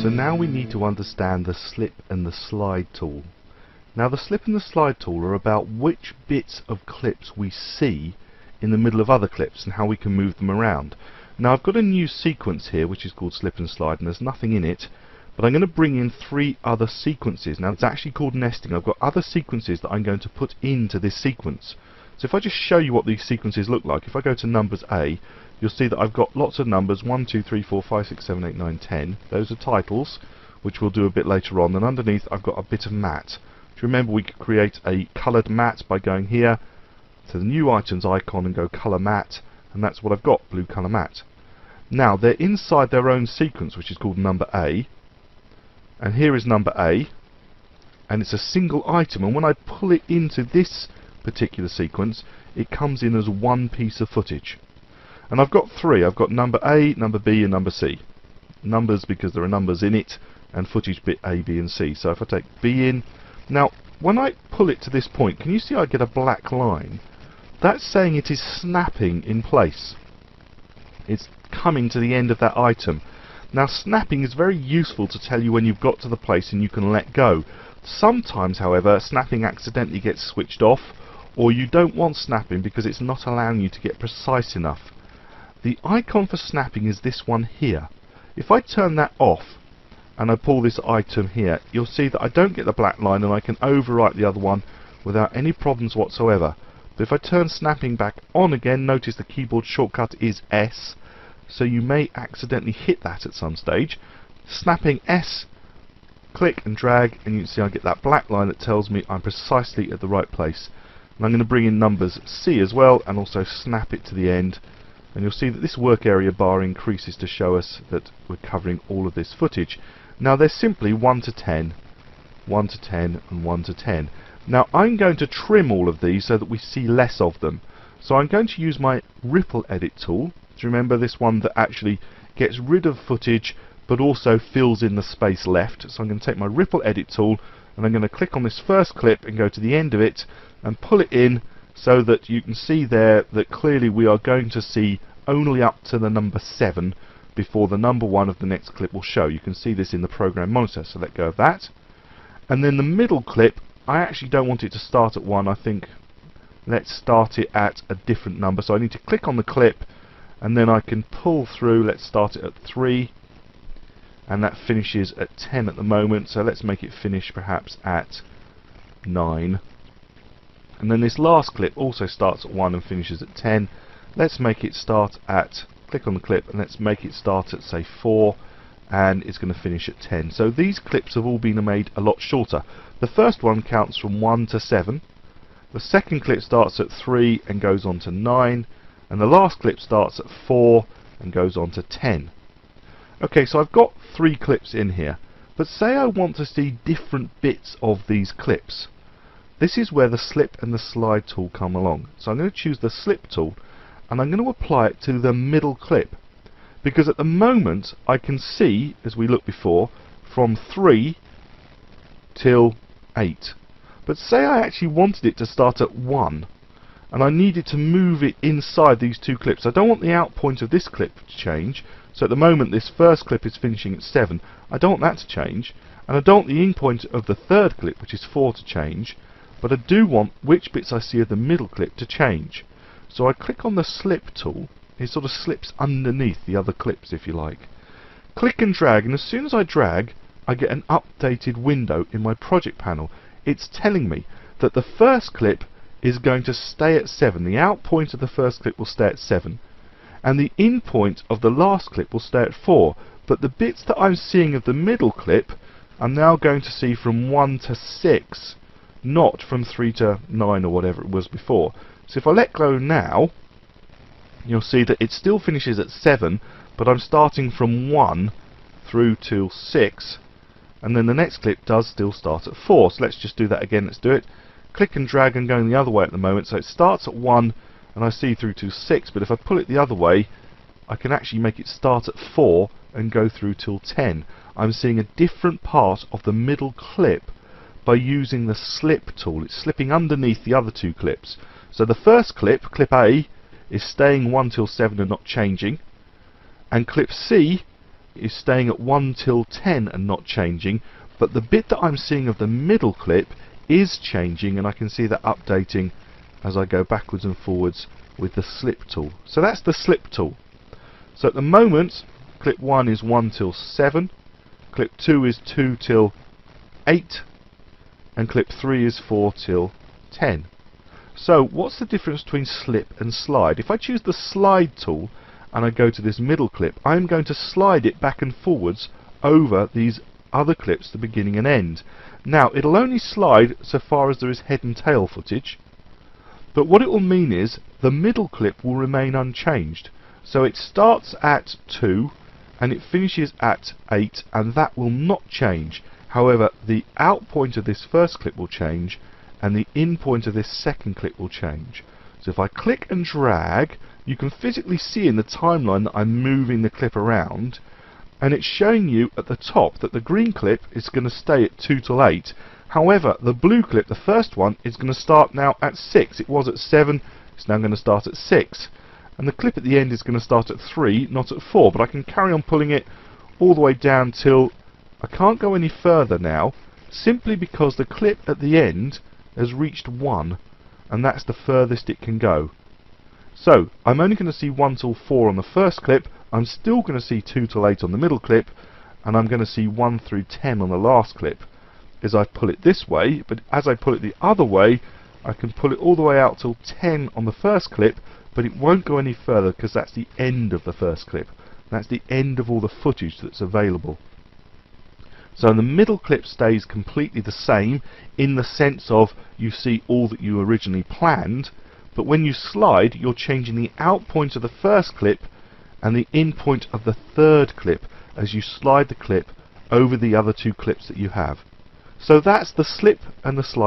So now we need to understand the slip and the slide tool. Now the slip and the slide tool are about which bits of clips we see in the middle of other clips and how we can move them around. Now I've got a new sequence here which is called slip and slide, and there's nothing in it, but I'm going to bring in 3 other sequences. Now it's actually called nesting. I've got other sequences that I'm going to put into this sequence. So if I just show you what these sequences look like, if I go to numbers A, you'll see that I've got lots of numbers, 1, 2, 3, 4, 5, 6, 7, 8, 9, 10. Those are titles, which we'll do a bit later on. And underneath I've got a bit of mat. Do you remember we could create a coloured mat by going here to the new items icon and go colour mat, and that's what I've got, blue colour mat. Now they're inside their own sequence, which is called number A, and here is number A, and it's a single item, and when I pull it into this particular sequence it comes in as one piece of footage. And I've got 3. I've got number A, number B and number C. Numbers because there are numbers in it, and footage bit A, B and C. So if I take B in, now when I pull it to this point, can you see I get a black line? That's saying it is snapping in place. It's coming to the end of that item. Now snapping is very useful to tell you when you've got to the place and you can let go. Sometimes however snapping accidentally gets switched off, or you don't want snapping because it's not allowing you to get precise enough. The icon for snapping is this one here. If I turn that off and I pull this item here, you'll see that I don't get the black line and I can overwrite the other one without any problems whatsoever. But if I turn snapping back on again, notice the keyboard shortcut is S, so you may accidentally hit that at some stage. Snapping S, click and drag, and you can see I get that black line that tells me I'm precisely at the right place. And I'm going to bring in numbers C as well and also snap it to the end, and you'll see that this work area bar increases to show us that we're covering all of this footage. Now they're simply 1 to 10, 1 to 10 and 1 to 10. Now I'm going to trim all of these so that we see less of them. So I'm going to use my ripple edit tool. Do you remember this one that actually gets rid of footage but also fills in the space left? So I'm going to take my ripple edit tool and I'm going to click on this first clip and go to the end of it and pull it in so that you can see there that clearly we are going to see only up to the number 7 before the number 1 of the next clip will show. You can see this in the program monitor, so let go of that. And then the middle clip, I actually don't want it to start at 1. I think let's start it at a different number. So I need to click on the clip and then I can pull through. Let's start it at 3, and that finishes at 10 at the moment, so let's make it finish perhaps at 9. And then this last clip also starts at 1 and finishes at 10. Let's make it start at, click on the clip, and let's make it start at say 4, and it's going to finish at 10. So these clips have all been made a lot shorter. The first one counts from 1 to 7. The second clip starts at 3 and goes on to 9. And the last clip starts at 4 and goes on to 10. Okay, so I've got 3 clips in here. But say I want to see different bits of these clips. This is where the slip and the slide tool come along. So I'm going to choose the slip tool and I'm going to apply it to the middle clip. Because at the moment I can see, as we looked before, from 3 till 8. But say I actually wanted it to start at 1 and I needed to move it inside these 2 clips. I don't want the out point of this clip to change. So at the moment this first clip is finishing at 7. I don't want that to change, and I don't want the in point of the third clip, which is 4, to change, but I do want which bits I see of the middle clip to change. So I click on the slip tool. It sort of slips underneath the other clips, if you like. Click and drag, and as soon as I drag I get an updated window in my project panel. It's telling me that the first clip is going to stay at 7. The out point of the first clip will stay at 7, and the in point of the last clip will stay at 4. But the bits that I'm seeing of the middle clip I'm now going to see from 1 to 6, not from 3 to 9 or whatever it was before. So if I let go now, you'll see that it still finishes at 7, but I'm starting from 1 through till 6, and then the next clip does still start at 4. So let's just do that again. Let's do it. Click and drag. I'm going the other way at the moment, so it starts at 1 and I see through to 6, but if I pull it the other way I can actually make it start at 4 and go through till 10. I'm seeing a different part of the middle clip by using the slip tool. It's slipping underneath the other 2 clips. So the first clip, clip A, is staying 1 till 7 and not changing, and clip C is staying at 1 till 10 and not changing, but the bit that I'm seeing of the middle clip is changing, and I can see that updating as I go backwards and forwards with the slip tool. So that's the slip tool. So at the moment, clip 1 is 1 till 7, clip 2 is 2 till 8, and clip 3 is 4 till 10. So what's the difference between slip and slide? If I choose the slide tool and I go to this middle clip, I'm going to slide it back and forwards over these other clips, the beginning and end. Now it'll only slide so far as there is head and tail footage, but what it will mean is the middle clip will remain unchanged. So it starts at 2 and it finishes at 8, and that will not change. However, the out point of this first clip will change and the in point of this second clip will change. So if I click and drag, you can physically see in the timeline that I'm moving the clip around, and it's showing you at the top that the green clip is going to stay at 2 till 8. However, the blue clip, the first one, is going to start now at 6. It was at 7, it's now going to start at 6. And the clip at the end is going to start at 3, not at 4, but I can carry on pulling it all the way down till I can't go any further now, simply because the clip at the end has reached 1, and that's the furthest it can go. So I'm only going to see 1 till 4 on the first clip, I'm still going to see 2 till 8 on the middle clip, and I'm going to see 1 through 10 on the last clip as I pull it this way. But as I pull it the other way, I can pull it all the way out till 10 on the first clip, but it won't go any further because that's the end of the first clip. That's the end of all the footage that's available. So the middle clip stays completely the same in the sense of you see all that you originally planned, but when you slide, you're changing the out point of the first clip and the in point of the third clip as you slide the clip over the other two clips that you have. So that's the slip and the slide.